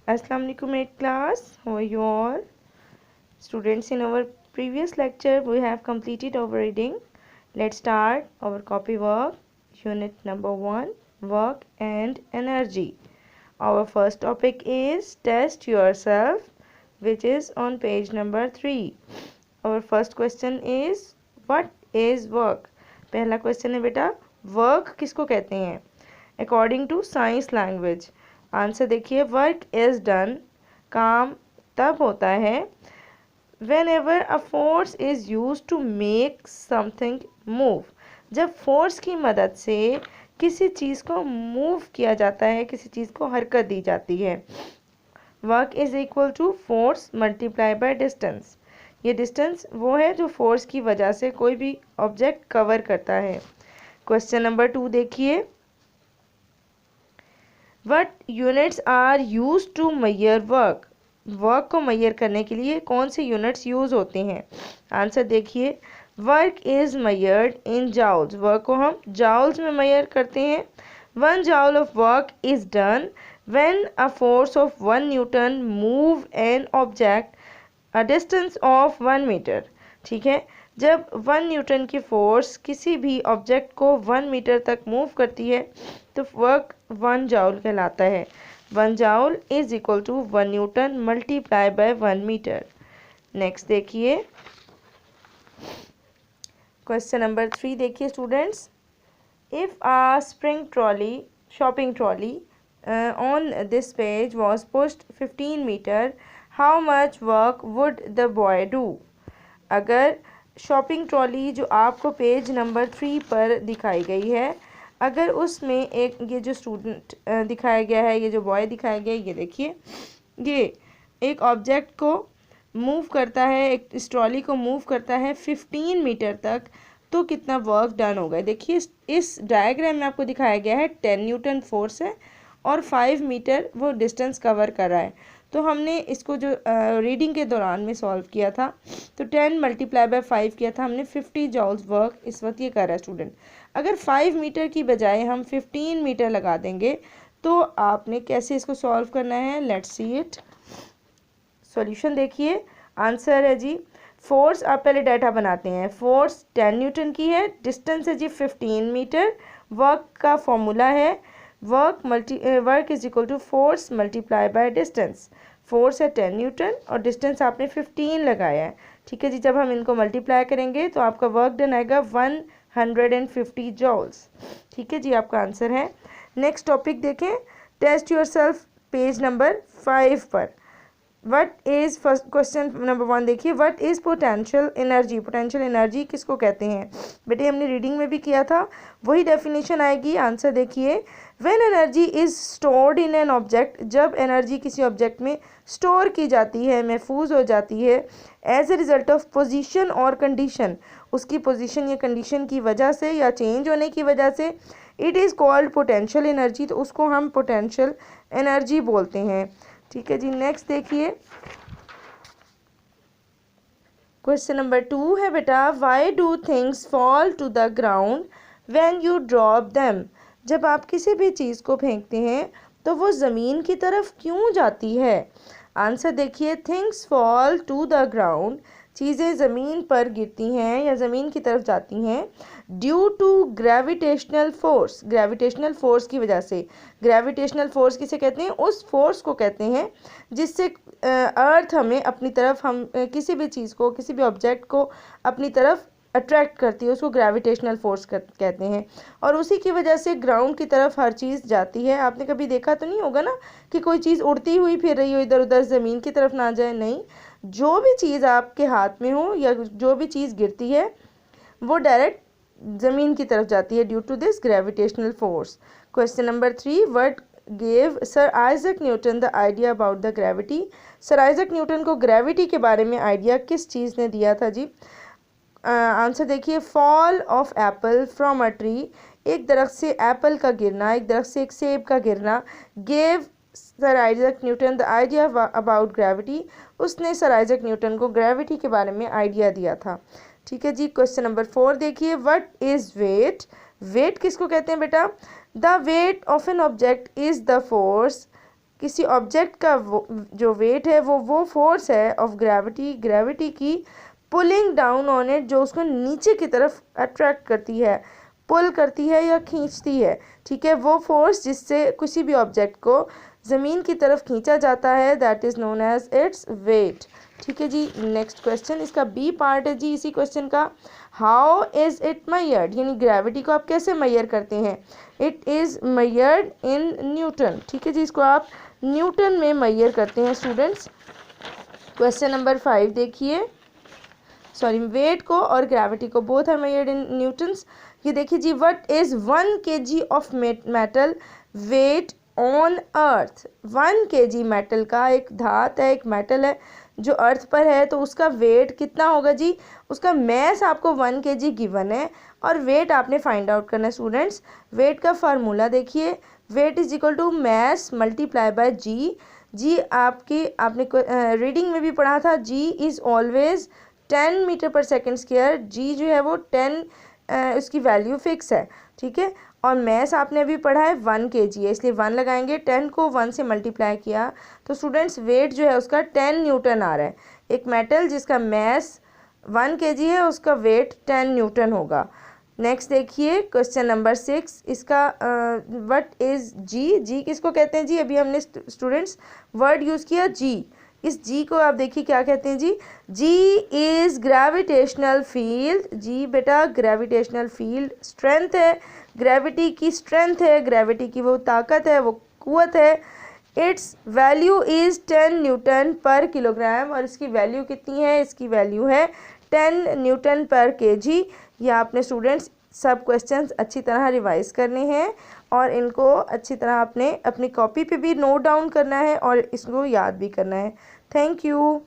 Assalamu alaikum 8th class. How are you all? Students, in our previous lecture we have completed our reading. Let's start our copy work. Unit number 1, work and energy. Our first topic is test yourself, which is on page number 3. Our first question is what is work? पहला question है बेटा, work किसको कहते हैं according to science language? Answer देखिए, work is done, काम तब होता है whenever a force is use to make something move, जब फोर्स की मदद से किसी चीज़ को मूव किया जाता है, किसी चीज़ को हरकत दी जाती है। Work is equal to force multiply by distance. ये डिस्टेंस वो है जो फोर्स की वजह से कोई भी ऑब्जेक्ट कवर करता है। क्वेश्चन नंबर 2 देखिए, what units are use to measure work? Work को मैयर करने के लिए कौन से यूनिट्स यूज होते हैं? आंसर देखिए, work is measured in joules. Work को हम जाउल्स में मैयर करते हैं। 1 joule of work is done when a force of 1 newton move an object a distance of 1 metre. ठीक है, जब 1 न्यूटन की फोर्स किसी भी ऑब्जेक्ट को 1 मीटर तक मूव करती है तो वर्क 1 जाउल कहलाता है। 1 joule is equal to 1 newton multiply by 1 metre. Next देखिए, क्वेश्चन नंबर 3 देखिए students, if a spring trolley, shopping trolley on this page was pushed 15 metre, how much work would the boy do? अगर shopping trolley जो आपको page number 3 पर दिखाई गई है, अगर उसमें एक ये जो स्टूडेंट दिखाया गया है, ये जो बॉय दिखाया गया है, ये देखिए, ये एक ऑब्जेक्ट को मूव करता है, एक इस ट्रॉली को मूव करता है 15 मीटर तक, तो कितना वर्क डन होगा? देखिए इस डायग्राम में आपको दिखाया गया है 10 न्यूटन फोर्स है और 5 मीटर वो डिस्टेंस कवर कर रहा है। तो हमने इसको जो रीडिंग के दौरान में सॉल्व किया था, तो 10 मल्टीप्लाई बाय 5 किया था हमने, 50 जॉल्स वर्क इस वक्त ये कर रहा है स्टूडेंट। अगर 5 मीटर की बजाय हम 15 मीटर लगा देंगे तो आपने कैसे इसको सॉल्व करना है? Let's see it. सॉल्यूशन देखिए, आंसर है जी, फोर्स, आप पहले डाटा बनाते हैं। फोर्स 10 न्यूटन की है, डिस्टेंस है जी 15 मीटर, वर्क का फॉर्मूला है work is equal to force multiply by distance. Force है 10 न्यूटन और डिस्टेंस आपने 15 लगाया है। ठीक है जी, जब हम इनको मल्टीप्लाई करेंगे तो आपका वर्क डन आएगा 150 जॉल्स। ठीक है जी, आपका आंसर है। नेक्स्ट टॉपिक देखें, टेस्ट योरसेल्फ पेज नंबर 5 पर। What is, first question number 1 देखिए, what is potential energy? Potential energy किसको कहते हैं? बेटे हमने रीडिंग में भी किया था, वही डेफिनेशन आएगी। आंसर देखिए, when energy is stored in an object, जब एनर्जी किसी ऑब्जेक्ट में स्टोर की जाती है, महफूज हो जाती है, as a result of position और कंडीशन, उसकी पोजीशन या कंडीशन की वजह से या चेंज होने की वजह से, it is called potential energy, तो उसको हम पोटेंशियल एनर्जी बोलते हैं। ठीक है जी, नेक्स्ट देखिए, क्वेश्चन नंबर 2 है बेटा, why do things fall to the ground when you drop them? जब आप किसी भी चीज़ को फेंकते हैं तो वो ज़मीन की तरफ क्यों जाती है? आंसर देखिए, things fall to the ground, चीज़ें ज़मीन पर गिरती हैं या ज़मीन की तरफ जाती हैं due to gravitational force, gravitational force की वजह से। ग्रेविटेशनल फोर्स किसे कहते हैं? उस फोर्स को कहते हैं जिससे अर्थ हमें अपनी तरफ, हम किसी भी चीज़ को, किसी भी ऑब्जेक्ट को अपनी तरफ अट्रैक्ट करती है, उसको ग्रेविटेशनल फोर्स कहते हैं। और उसी की वजह से ग्राउंड की तरफ हर चीज़ जाती है। आपने कभी देखा तो नहीं होगा ना कि कोई चीज़ उड़ती हुई फिर रही हो इधर उधर, ज़मीन की तरफ ना जाए, नहीं, जो भी चीज़ आपके हाथ में हो या जो भी चीज़ गिरती है वो डायरेक्ट ज़मीन की तरफ जाती है due to this gravitational force. Question number 3, what gave sir Isaac Newton the idea about the gravity? Sir Isaac Newton को ग्रेविटी के बारे में आइडिया किस चीज़ ने दिया था जी? आंसर देखिए, fall of apple from a tree, एक दरख्त से एप्पल का गिरना, एक दरख्त से एक सेब का गिरना, gave sir Isaac Newton the idea about gravity, उसने सर आइजक न्यूटन को ग्रेविटी के बारे में आइडिया दिया था। ठीक है जी, क्वेश्चन नंबर 4 देखिए, व्हाट इज़ वेट? वेट किसको कहते हैं बेटा? The weight of an object is the force किसी ऑब्जेक्ट का जो वेट है वो फोर्स है ऑफ ग्रेविटी, ग्रेविटी की पुलिंग डाउन ऑन इट, जो उसको नीचे की तरफ अट्रैक्ट करती है, पुल करती है या खींचती है, ठीक है, वो फोर्स जिससे किसी भी ऑब्जेक्ट को ज़मीन की तरफ खींचा जाता है, that is known as its weight. ठीक है जी। नेक्स्ट क्वेश्चन, इसका बी पार्ट है जी इसी क्वेश्चन का, हाउ इज़ इट मेजर्ड, यानी ग्रेविटी को आप कैसे मेजर करते हैं। It is measured in newton. ठीक है जी, इसको आप न्यूटन में मेजर करते हैं स्टूडेंट्स। क्वेश्चन नंबर 5 देखिए, सॉरी वेट को और ग्रेविटी को both are measured in newtons. ये देखिए जी, what is 1 kg of metal weight on earth. 1 kg metal का एक धात है, एक मेटल है जो अर्थ पर है, तो उसका वेट कितना होगा जी। उसका मैस आपको 1 kg गिवन है और वेट आपने फाइंड आउट करना है स्टूडेंट्स। वेट का फार्मूला देखिए, weight is equal to mass multiply by g. G आपने रीडिंग में भी पढ़ा था, g is always 10 metre per second square. G जो है वो 10 उसकी वैल्यू फिक्स है, ठीक है। और मैस आपने अभी पढ़ा है 1 kg है, इसलिए 1 लगाएंगे, 10 को 1 से मल्टीप्लाई किया तो स्टूडेंट्स वेट जो है उसका 10 न्यूटन आ रहा है। एक मेटल जिसका मैस 1 kg है उसका वेट 10 न्यूटन होगा। नेक्स्ट देखिए क्वेश्चन नंबर 6, इसका व्हाट इज़ जी। जी किसको कहते हैं जी, अभी हमने स्टूडेंट्स वर्ड यूज़ किया जी। इस जी को आप देखिए क्या कहते हैं जी। जी इज़ ग्रेविटेशनल फील्ड। जी बेटा ग्रेविटेशनल फील्ड स्ट्रेंथ है, ग्रेविटी की स्ट्रेंथ है, ग्रेविटी की वो ताकत है, वो कुव्वत है। इट्स वैल्यू इज़ 10 न्यूटन पर किलोग्राम, और इसकी वैल्यू कितनी है, इसकी वैल्यू है 10 न्यूटन पर kg। ये आपने स्टूडेंट्स सब क्वेश्चंस अच्छी तरह रिवाइज करने हैं और इनको अच्छी तरह आपने अपनी कॉपी पे भी नोट डाउन करना है और इसको याद भी करना है। Thank you.